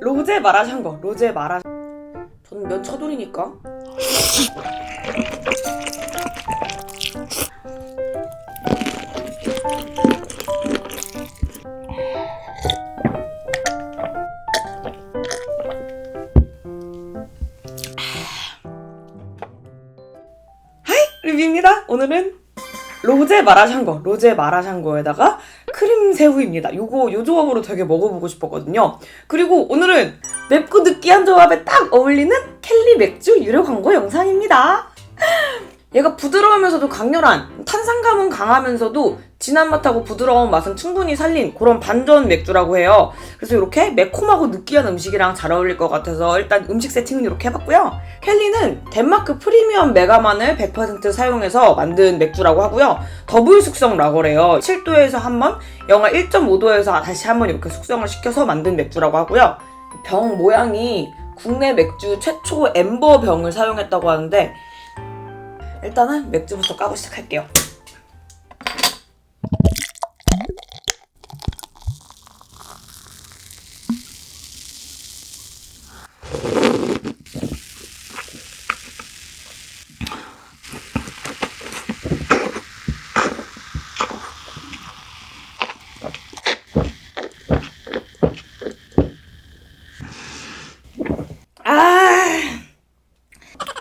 로제 마라샹궈, 로제 마라. 저는 면 차돌이니까. 하이, 리뷰입니다. 오늘은 로제 마라샹궈, 로제 마라샹궈에다가 크림 새우입니다. 요 조합으로 되게 먹어보고 싶었거든요. 그리고 오늘은 맵고 느끼한 조합에 딱 어울리는 켈리 맥주 유료 광고 영상입니다. 얘가 부드러우면서도 강렬한, 탄산감은 강하면서도 진한 맛하고 부드러운 맛은 충분히 살린 그런 반전 맥주라고 해요. 그래서 이렇게 매콤하고 느끼한 음식이랑 잘 어울릴 것 같아서 일단 음식 세팅은 이렇게 해봤고요. 켈리는 덴마크 프리미엄 메가만을 100% 사용해서 만든 맥주라고 하고요. 더블 숙성 라거래요. 7도에서 한번, 영하 1.5도에서 다시 한번 이렇게 숙성을 시켜서 만든 맥주라고 하고요. 병 모양이 국내 맥주 최초 엠버 병을 사용했다고 하는데, 일단은 맥주부터 까고 시작할게요.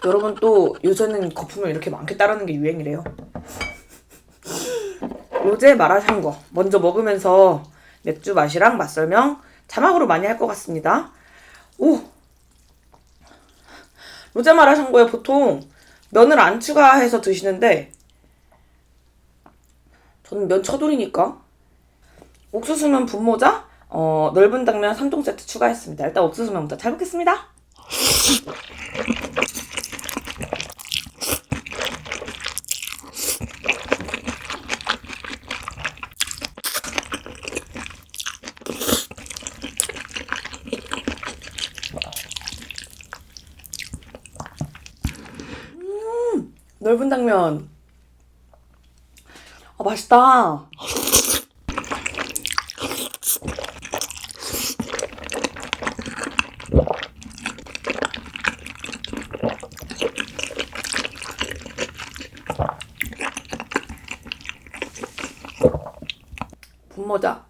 여러분 또 요새는 거품을 이렇게 많게 따르는 게 유행이래요. 로제 마라샹궈 먼저 먹으면서 맥주 맛이랑 맛 설명 자막으로 많이 할 것 같습니다. 오! 로제 마라샹궈에 보통 면을 안 추가해서 드시는데 저는 면 차돌이니까 옥수수면 분모자, 넓은 당면 3종 세트 추가했습니다. 일단 옥수수면부터 잘 먹겠습니다. 넓은 당면. 맛있다. 분모자.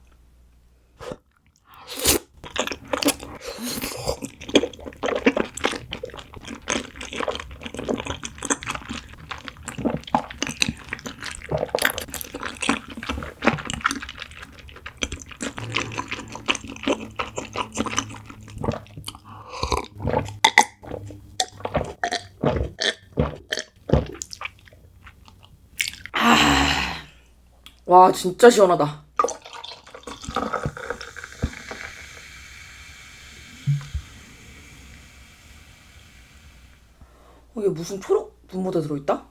와, 진짜 시원하다. 이게 무슨 초록 분모자 들어있다?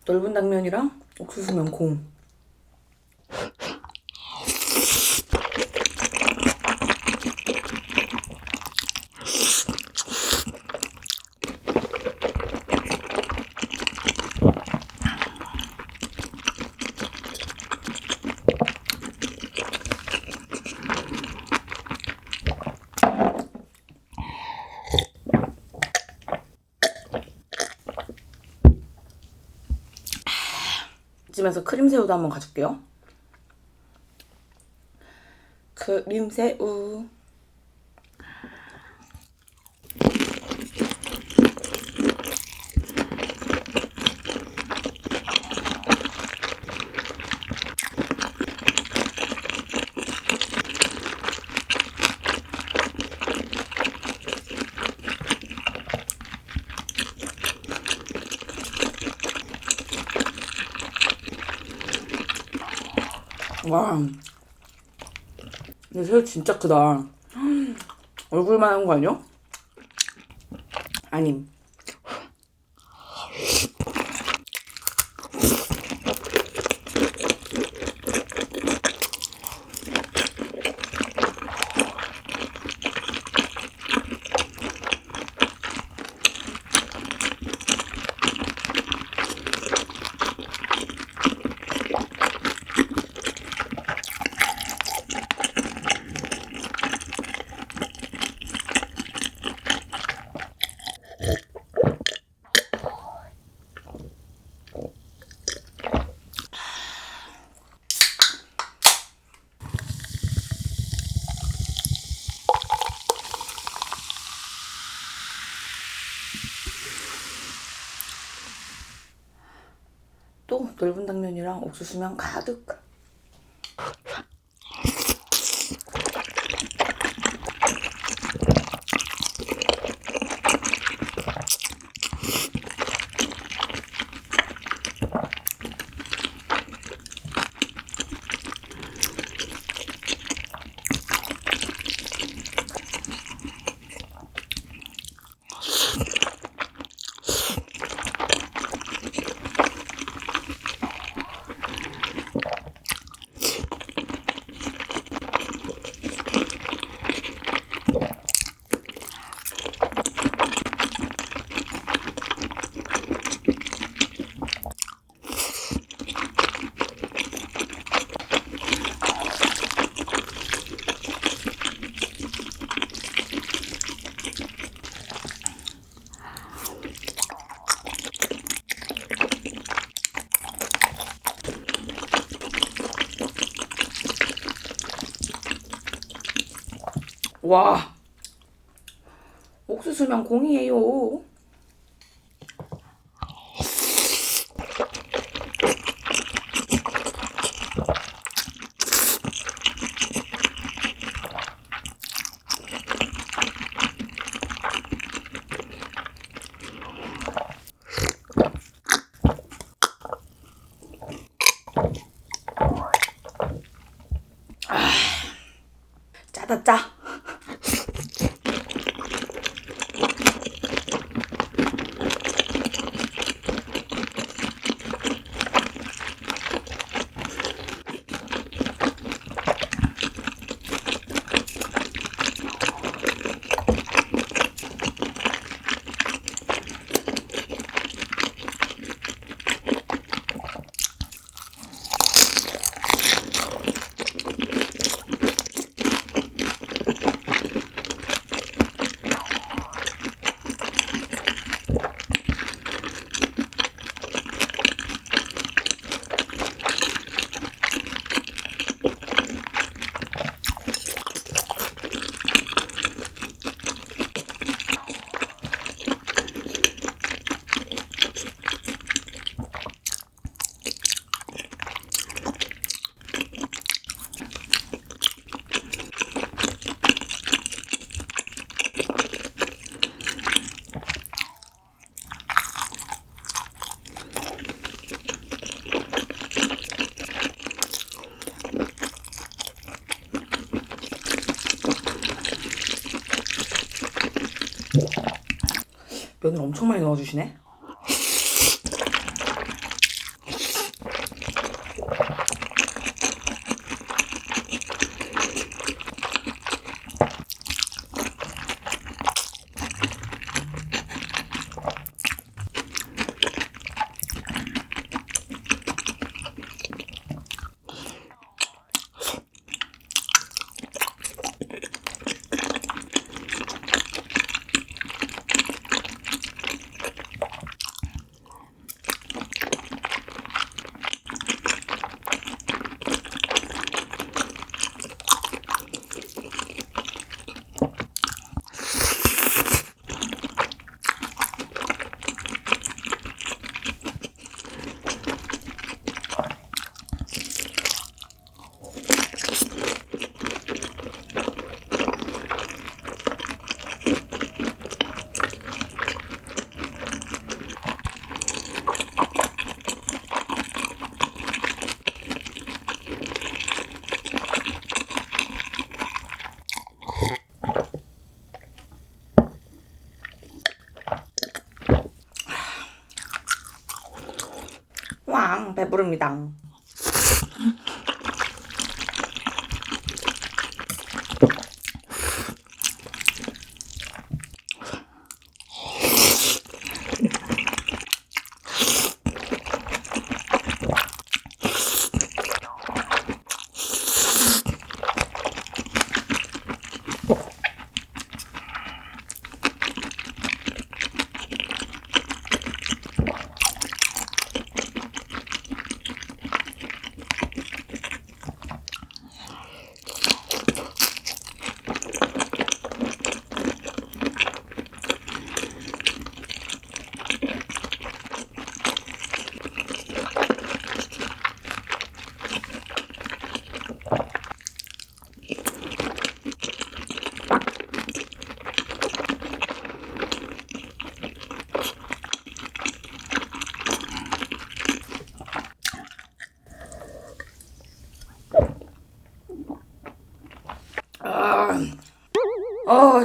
넓은 당면이랑 옥수수면 공. 이쯤에서 크림새우도 한번 가줄게요. 크림새우. 와, 근데 새우 진짜 크다. 얼굴만 한 거 아니야? 아님. 또 넓은 당면이랑 옥수수면 가득. 와, 옥수수면 공이에요. 짜다 짜. 면을 엄청 많이 넣어주시네. 배부릅니다.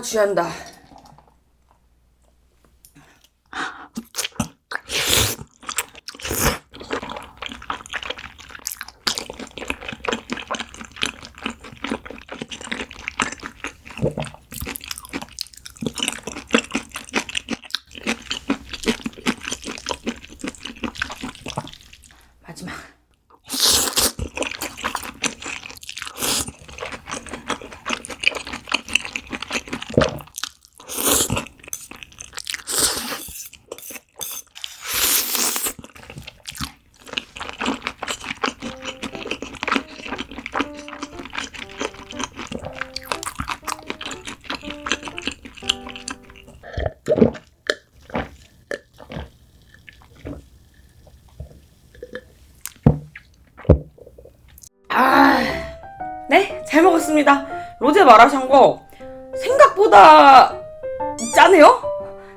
취한다. 마지막. 네, 잘 먹었습니다. 로제 마라샹궈 생각보다 짜네요?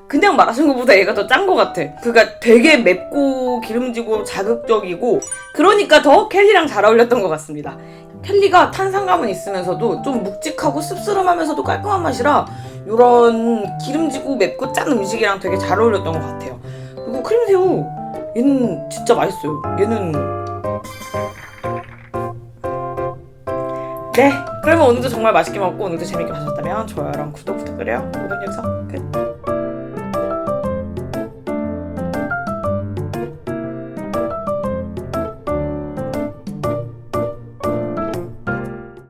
그냥 마라샹궈보다 얘가 더 짠 것 같아. 그니까 되게 맵고 기름지고 자극적이고 그러니까 더 켈리랑 잘 어울렸던 것 같습니다. 켈리가 탄산감은 있으면서도 좀 묵직하고 씁쓸하면서도 깔끔한 맛이라 이런 기름지고 맵고 짠 음식이랑 되게 잘 어울렸던 것 같아요. 그리고 크림새우 얘는 진짜 맛있어요. 얘는 네, 그러면 오늘도 정말 맛있게 먹고 오늘도 재밌게 보셨다면 좋아요랑 구독 부탁드려요. 오늘 영상 끝.